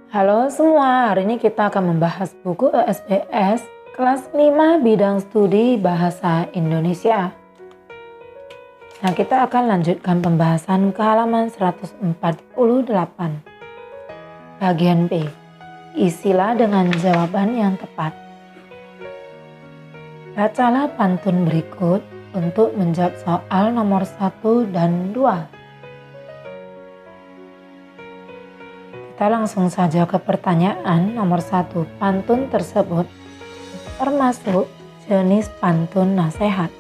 Halo semua, hari ini kita akan membahas buku ESBS kelas 5 bidang studi bahasa Indonesia. Nah, kita akan lanjutkan pembahasan ke halaman 148. Bagian B, isilah dengan jawaban yang tepat. Bacalah pantun berikut untuk menjawab soal nomor 1 dan 2. Kita langsung saja ke pertanyaan nomor 1. Pantun tersebut termasuk jenis pantun nasihat.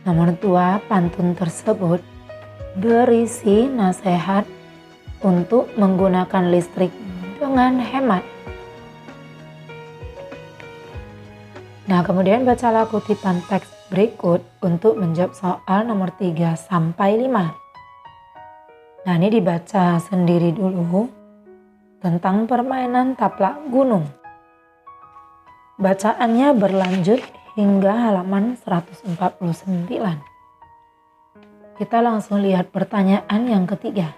Nomor 2. Pantun tersebut berisi nasihat untuk menggunakan listrik dengan hemat. Nah, kemudian bacalah kutipan teks berikut untuk menjawab soal nomor 3 sampai 5. Nah, ini dibaca sendiri dulu tentang permainan taplak gunung. Bacaannya berlanjut hingga halaman 149. Kita langsung lihat pertanyaan yang ketiga.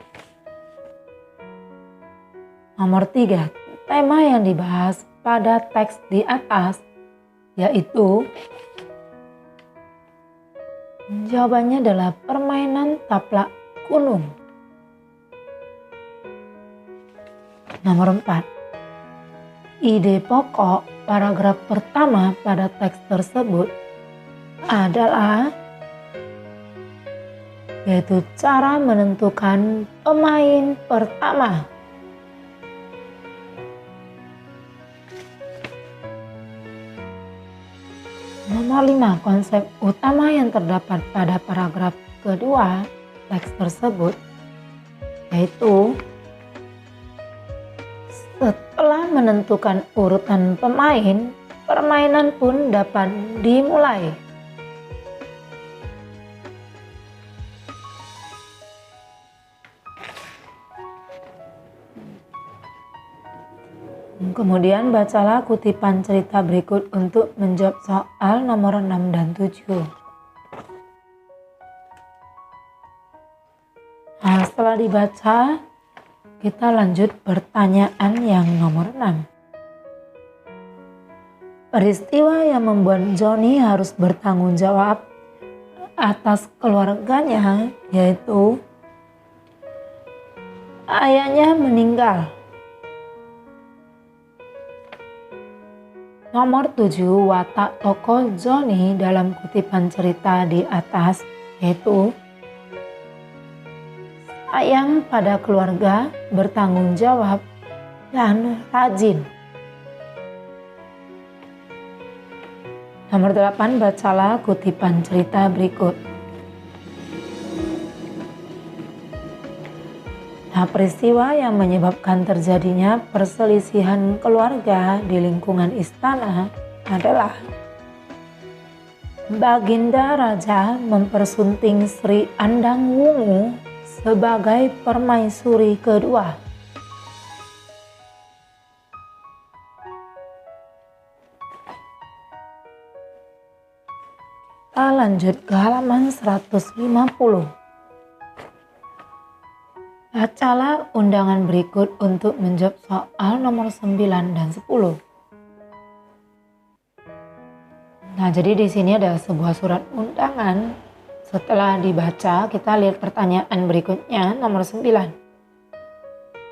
Nomor 3, tema yang dibahas pada teks di atas yaitu jawabannya adalah permainan taplak gunung. Nomor 4, ide pokok paragraf pertama pada teks tersebut adalah yaitu cara menentukan pemain pertama. Nomor 5, konsep utama yang terdapat pada paragraf kedua teks tersebut yaitu setelah menentukan urutan pemain, permainan pun dapat dimulai. Kemudian bacalah kutipan cerita berikut untuk menjawab soal nomor 6 dan 7. Nah, setelah dibaca, kita lanjut pertanyaan yang nomor 6. Peristiwa yang membuat Johnny harus bertanggung jawab atas keluarganya yaitu ayahnya meninggal. Nomor 7, watak tokoh Johnny dalam kutipan cerita di atas yaitu sayang pada keluarga, bertanggung jawab, dan rajin. Nomor 8, bacalah kutipan cerita berikut. Nah, peristiwa yang menyebabkan terjadinya perselisihan keluarga di lingkungan istana adalah Baginda Raja mempersunting Sri Andang Wungu sebagai permaisuri kedua. Kita lanjut ke halaman 150. Bacalah undangan berikut untuk menjawab soal nomor 9 dan 10. Nah, jadi di sini ada sebuah surat undangan. Setelah dibaca, kita lihat pertanyaan berikutnya, nomor 9.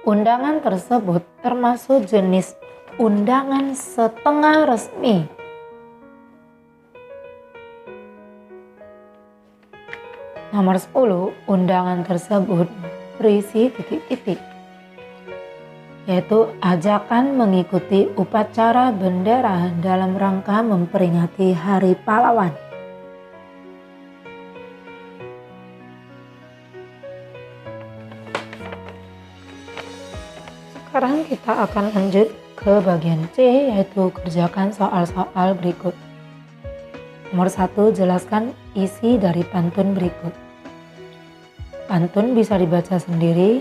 Undangan tersebut termasuk jenis undangan setengah resmi. Nomor 10, undangan tersebut berisi titik-titik, yaitu ajakan mengikuti upacara bendera dalam rangka memperingati Hari Pahlawan. Sekarang kita akan lanjut ke bagian C, yaitu kerjakan soal-soal berikut. Nomor 1, jelaskan isi dari pantun berikut. Pantun bisa dibaca sendiri.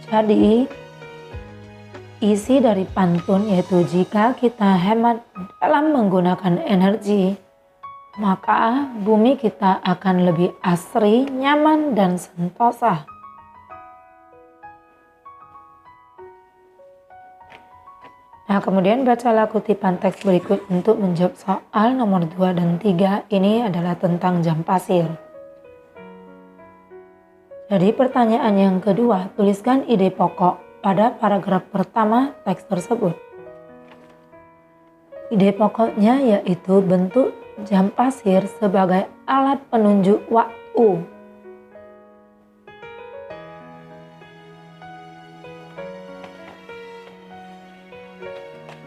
Jadi, isi dari pantun yaitu jika kita hemat dalam menggunakan energi, maka bumi kita akan lebih asri, nyaman, dan sentosa. Nah, kemudian bacalah kutipan teks berikut untuk menjawab soal nomor 2 dan 3. Ini adalah tentang jam pasir. Jadi pertanyaan yang kedua, tuliskan ide pokok pada paragraf pertama teks tersebut. Ide pokoknya yaitu bentuk jam pasir sebagai alat penunjuk waktu.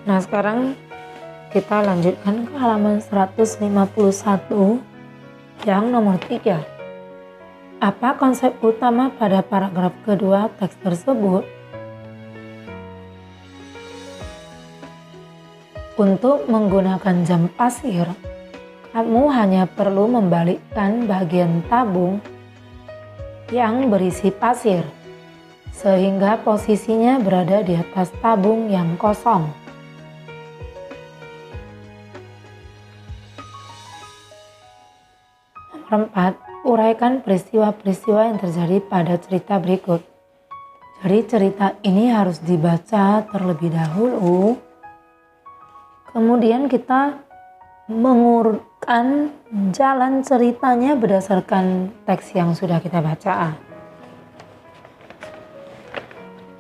Nah, sekarang kita lanjutkan ke halaman 151 yang nomor 3. Apa konsep utama pada paragraf kedua teks tersebut? Untuk menggunakan jam pasir, kamu hanya perlu membalikkan bagian tabung yang berisi pasir, sehingga posisinya berada di atas tabung yang kosong. Nomor 4, uraikan peristiwa-peristiwa yang terjadi pada cerita berikut. Jadi cerita ini harus dibaca terlebih dahulu. Kemudian kita mengurutkan jalan ceritanya berdasarkan teks yang sudah kita baca.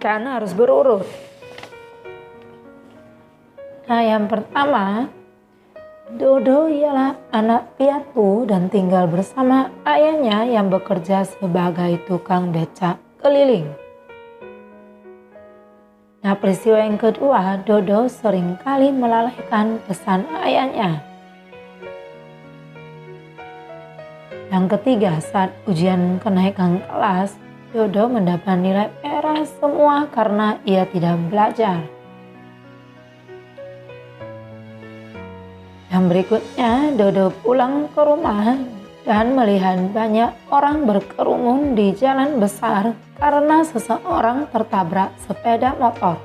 Dan harus berurut. Nah, yang pertama, Dodo ialah anak piatu dan tinggal bersama ayahnya yang bekerja sebagai tukang becak keliling. Nah, peristiwa yang kedua, Dodo seringkali melalaikan pesan ayahnya. Yang ketiga, saat ujian kenaikan kelas, Dodo mendapat nilai merah semua karena ia tidak belajar. Yang berikutnya, Dodo pulang ke rumah dan melihat banyak orang berkerumun di jalan besar karena seseorang tertabrak sepeda motor.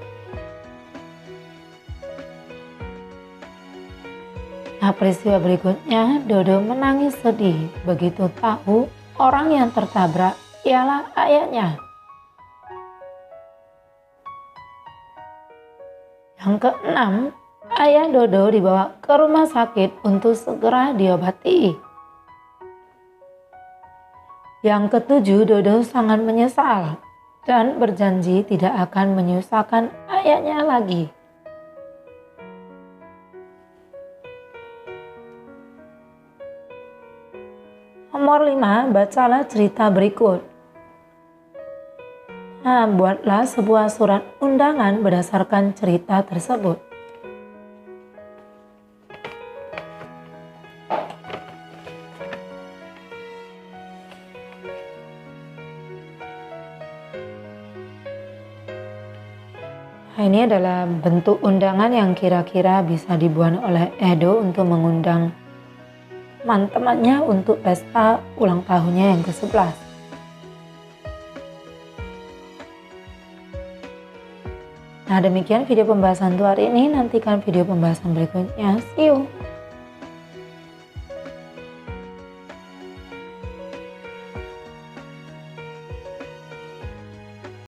Nah, peristiwa berikutnya, Dodo menangis sedih begitu tahu orang yang tertabrak ialah ayahnya. Yang keenam, ayah Dodo dibawa ke rumah sakit untuk segera diobati. Yang ketujuh, Dodo sangat menyesal dan berjanji tidak akan menyusahkan ayahnya lagi. Nomor 5, bacalah cerita berikut. Nah, buatlah sebuah surat undangan berdasarkan cerita tersebut. Nah, ini adalah bentuk undangan yang kira-kira bisa dibuat oleh Edo untuk mengundang teman-temannya untuk pesta ulang tahunnya yang ke-11. Nah, demikian video pembahasan untuk hari ini. Nantikan video pembahasan berikutnya. See you!